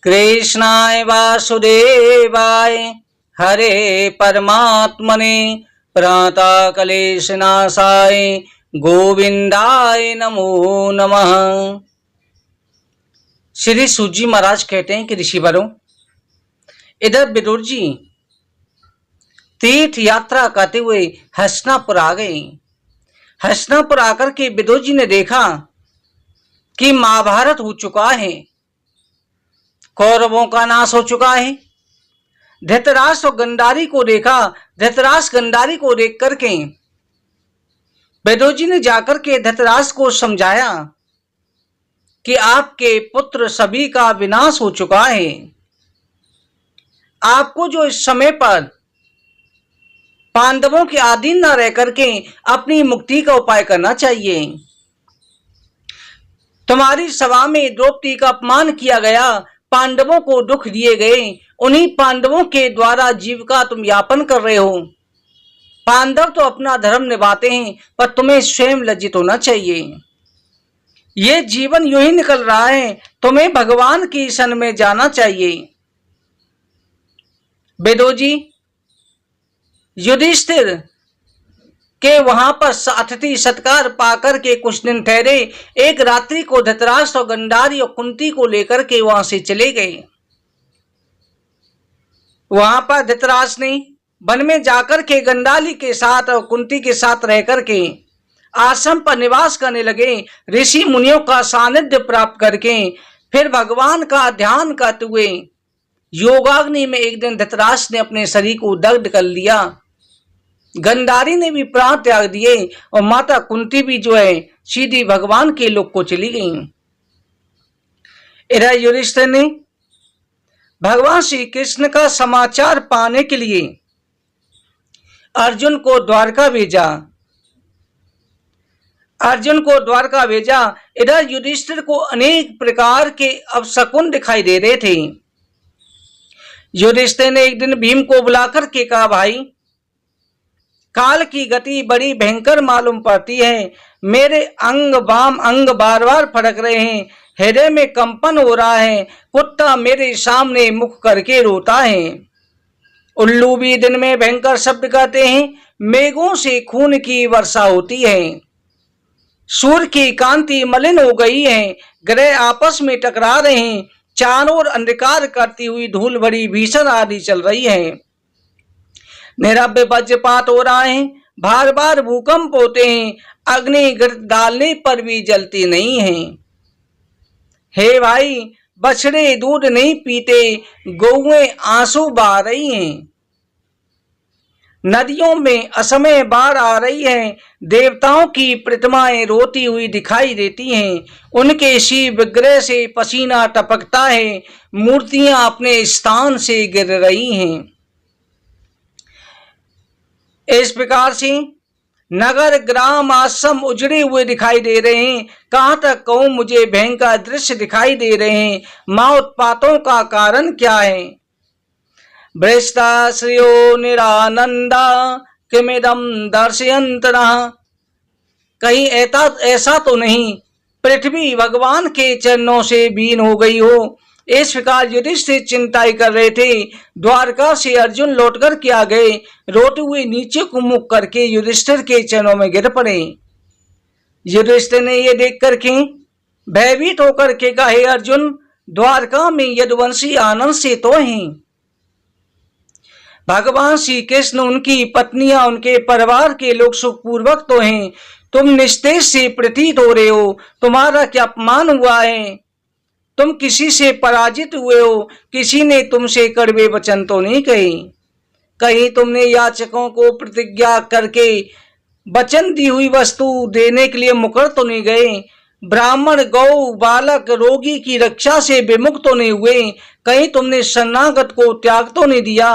कृष्णाय वासुदेवाय हरे परमात्मने प्रणतक्लेशनाशाय गोविंदाय नमो नमः। श्री सूजी महाराज कहते हैं कि ऋषिवरों, इधर विदुर जी तीर्थ यात्रा करते हुए हस्तिनापुर आ गए। हस्तिनापुर आकर के विदुर जी ने देखा कि महाभारत हो चुका है, कौरवों का नाश हो चुका है। धृतराष्ट्र और गंडारी को देखा। धृतराष्ट्र गंडारी को देख करके विदुर जी ने जाकर के धृतराष्ट्र को समझाया कि आपके पुत्र सभी का विनाश हो चुका है। आपको जो इस समय पर पांडवों के अधीन न रह करके अपनी मुक्ति का उपाय करना चाहिए। तुम्हारी सभा में द्रौपदी का अपमान किया गया, पांडवों को दुख दिए गए, उन्हीं पांडवों के द्वारा जीविका तुम यापन कर रहे हो। पांडव तो अपना धर्म निभाते हैं, पर तुम्हें स्वयं लज्जित होना चाहिए। ये जीवन यूं ही निकल रहा है, तुम्हें भगवान की शरण में जाना चाहिए। विदुर जी युधिष्ठिर के वहां पर अतिथि सत्कार पाकर के कुछ दिन ठहरे। एक रात्रि को धृतराष्ट्र और गंडारी और कुंती को लेकर के वहां से चले गए। वहां पर धृतराष्ट्र ने वन में जाकर के गंडारी के साथ और कुंती के साथ रह करके आश्रम पर निवास करने लगे। ऋषि मुनियों का सानिध्य प्राप्त करके फिर भगवान का ध्यान करते हुए योगाग्नि में एक दिन धृतराष्ट्र ने अपने शरीर को दग्ध कर लिया। गंडारी ने भी प्राण त्याग दिए और माता कुंती भी जो है सीधी भगवान के लोक को चली गई। इधर युधिष्ठिर ने भगवान श्री कृष्ण का समाचार पाने के लिए अर्जुन को द्वारका भेजा। इधर युधिष्ठिर को अनेक प्रकार के अपशकुन दिखाई दे रहे थे। युधिष्ठिर ने एक दिन भीम को बुलाकर के कहा, भाई काल की गति बड़ी भयंकर मालूम पड़ती है। मेरे अंग वाम अंग बार बार फड़क रहे हैं, हृदय में कंपन हो रहा है, कुत्ता मेरे सामने मुख करके रोता है। उल्लू भी दिन में भयंकर शब्द करते हैं, मेघों से खून की वर्षा होती है। सूर्य की कांति मलिन हो गई है, ग्रह आपस में टकरा रहे हैं, चारों ओर अंधकार करती हुई धूल भरी भीषण आंधी चल रही है। निरव्य वज्रपात हो रहा है, बार बार भूकंप होते हैं, अग्नि डालने पर भी जलती नहीं है। हे भाई, बछड़े दूध नहीं पीते, गौएं आंसू बहा रही हैं। नदियों में असमय बाढ़ आ रही है, देवताओं की प्रतिमाएं रोती हुई दिखाई देती हैं, उनके शिव विग्रह से पसीना टपकता है, मूर्तियां अपने स्थान से गिर रही हैं। इस प्रकार से नगर ग्राम आश्रम उजड़े हुए दिखाई दे रहे हैं। कहां तक कहूं, मुझे भयंकर दृश्य दिखाई दे रहे हैं। मां उत्पातों का कारण क्या है? भ्रष्टाश्रयो निरानंदा किमिदं दर्शयन्तनः। कहीं ऐसा तो नहीं पृथ्वी भगवान के चरणों से बीन हो गई हो। इस प्रकार युधिष्ठिर चिंताएं कर रहे थे। द्वारका से अर्जुन लौटकर के आ गए, रोते हुए नीचे को मुख करके युधिष्ठिर के चरणों में गिर पड़े। युधिष्ठिर ने यह देख करके भयभीत होकर के कहा, हे अर्जुन, द्वारका में यदुवंशी आनंद से तो हैं। भगवान श्री कृष्ण, उनकी पत्नियां, उनके परिवार के लोग सुखपूर्वक तो हैं। तुम निस्तेज से प्रतीत हो रहे हो, तुम्हारा क्या अपमान हुआ है? तुम किसी से पराजित हुए हो, किसी ने तुमसे कड़वे वचन तो नहीं कहे? कहीं तुमने याचकों को प्रतिज्ञा करके वचन दी हुई वस्तु देने के लिए मुकर तो नहीं गए? ब्राह्मण, गौ, बालक, रोगी की रक्षा से विमुख तो नहीं हुए? कहीं तुमने शरणागत को त्याग तो नहीं दिया?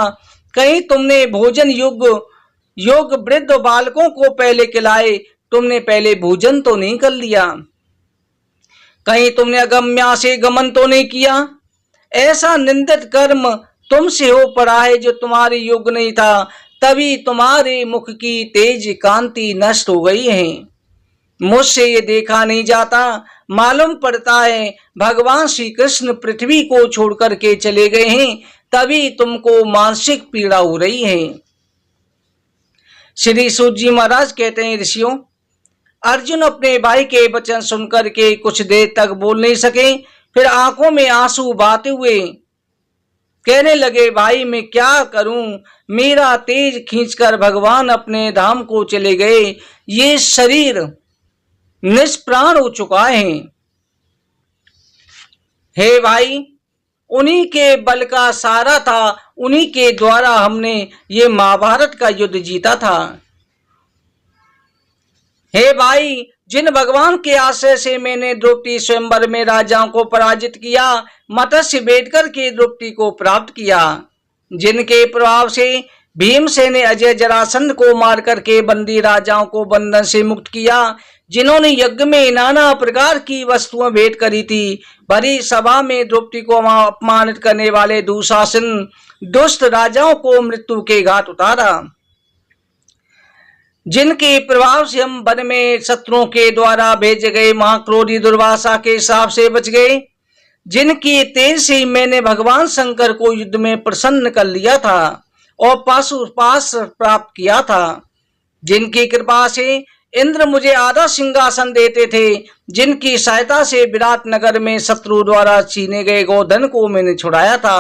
कहीं तुमने भोजन योग वृद्ध बालकों को पहले खिलाए, तुमने पहले भोजन तो नहीं कर लिया? कहीं तुमने अगम्या से गमन तो नहीं किया? ऐसा निंदित कर्म तुमसे हो पड़ा है जो तुम्हारे योग्य नहीं था, तभी तुम्हारे मुख की तेज कांति नष्ट हो गई है। मुझसे ये देखा नहीं जाता। मालूम पड़ता है भगवान श्री कृष्ण पृथ्वी को छोड़ करके चले गए हैं, तभी तुमको मानसिक पीड़ा हो रही है। श्री सूत जी महाराज कहते हैं, ऋषियों, अर्जुन अपने भाई के वचन सुनकर के कुछ देर तक बोल नहीं सके। फिर आंखों में आंसू बहाते हुए कहने लगे, भाई मैं क्या करूं, मेरा तेज खींचकर भगवान अपने धाम को चले गए। ये शरीर निष्प्राण हो चुका है। हे भाई, उन्हीं के बल का सहारा था, उन्हीं के द्वारा हमने ये महाभारत का युद्ध जीता था। हे भाई, जिन भगवान के आश्रय से मैंने द्रौपदी स्वयंवर में राजाओं को पराजित किया, मत्स्य बेटकर के द्रौपदी को प्राप्त किया, जिनके प्रभाव से भीमसेन ने अजय जरासंध को मार करके बंदी राजाओं को बंधन से मुक्त किया, जिन्होंने यज्ञ में नाना प्रकार की वस्तुएं भेंट करी थी, भरी सभा में द्रौपदी को अपमानित करने वाले दुशासन दुष्ट राजाओं को मृत्यु के घाट उतारा, जिनके प्रभाव से हम वन में शत्रुओं के द्वारा भेजे गए महाक्रोधी दुर्वासा के श्राप से बच गए, जिनकी तेज से मैंने भगवान शंकर को युद्ध में प्रसन्न कर लिया था और पाशुपाश प्राप्त किया था, जिनकी कृपा से इंद्र मुझे आधा सिंहासन देते थे, जिनकी सहायता से विराट नगर में शत्रु द्वारा छीने गए गोधन को मैंने छुड़ाया था।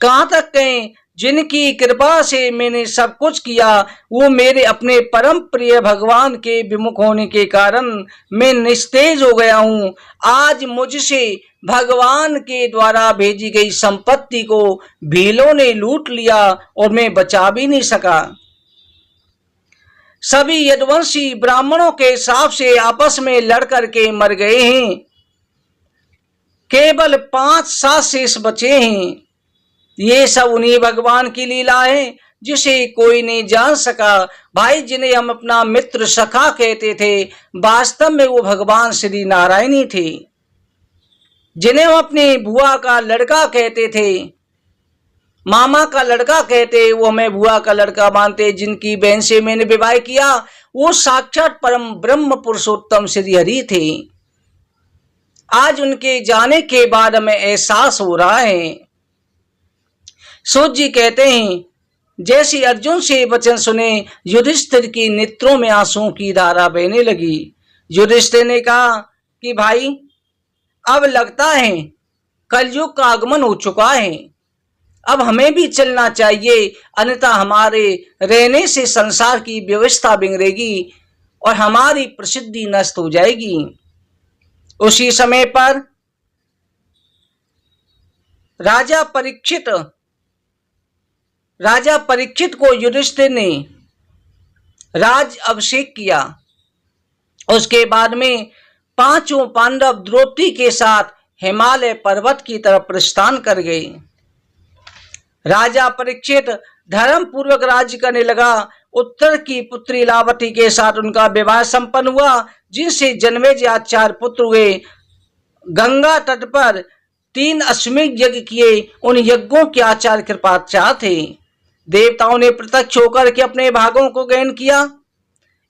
कहां तक कहें, जिनकी कृपा से मैंने सब कुछ किया, वो मेरे अपने परम प्रिय भगवान के विमुख होने के कारण मैं निस्तेज हो गया हूं। आज मुझसे भगवान के द्वारा भेजी गई संपत्ति को भीलों ने लूट लिया और मैं बचा भी नहीं सका। सभी यदुवंशी ब्राह्मणों के श्राप से आपस में लड़ करके मर गए हैं, केवल 5-7 शेष बचे हैं। ये सब उन्हीं भगवान की लीला है जिसे कोई नहीं जान सका। भाई, जिन्हें हम अपना मित्र सखा कहते थे, वास्तव में वो भगवान श्री नारायण ही थे। जिन्हें हम अपनी बुआ का लड़का कहते थे, मामा का लड़का कहते, वो हमें बुआ का लड़का मानते, जिनकी बहन से मैंने विवाह किया, वो साक्षात परम ब्रह्म पुरुषोत्तम श्री हरि थे। आज उनके जाने के बाद हमें एहसास हो रहा है। सूत जी कहते हैं, जैसे अर्जुन से वचन सुने युधिष्ठिर की नेत्रों में आंसुओं की धारा बहने लगी। युधिष्ठिर ने कहा कि भाई, अब लगता है कलयुग का आगमन हो चुका है, अब हमें भी चलना चाहिए, अन्यथा हमारे रहने से संसार की व्यवस्था बिगड़ेगी और हमारी प्रसिद्धि नष्ट हो जाएगी। उसी समय पर राजा परीक्षित को युधिष्ठिर ने राज अभिषेक किया। उसके बाद में 5 पांडव द्रौपदी के साथ हिमालय पर्वत की तरफ प्रस्थान कर गए। राजा परीक्षित धर्म पूर्वक राज्य करने लगा। उत्तर की पुत्री लावती के साथ उनका विवाह संपन्न हुआ, जिनसे जन्मेजय 4 पुत्र हुए। गंगा तट पर 3 अश्वमेध यज्ञ किए। उन यज्ञों के आचार्य कृपाचार्य थे। देवताओं ने प्रत्यक्ष होकर के अपने भागों को ग्रहण किया।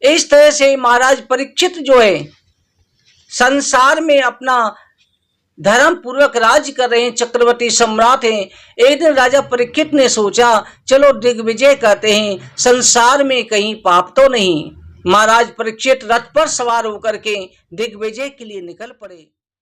इस तरह से महाराज परीक्षित जो है संसार में अपना धर्म पूर्वक राज्य कर रहे हैं, चक्रवर्ती सम्राट हैं। एक दिन राजा परीक्षित ने सोचा, चलो दिग्विजय करते हैं, संसार में कहीं पाप तो नहीं। महाराज परीक्षित रथ पर सवार होकर के दिग्विजय के लिए निकल पड़े।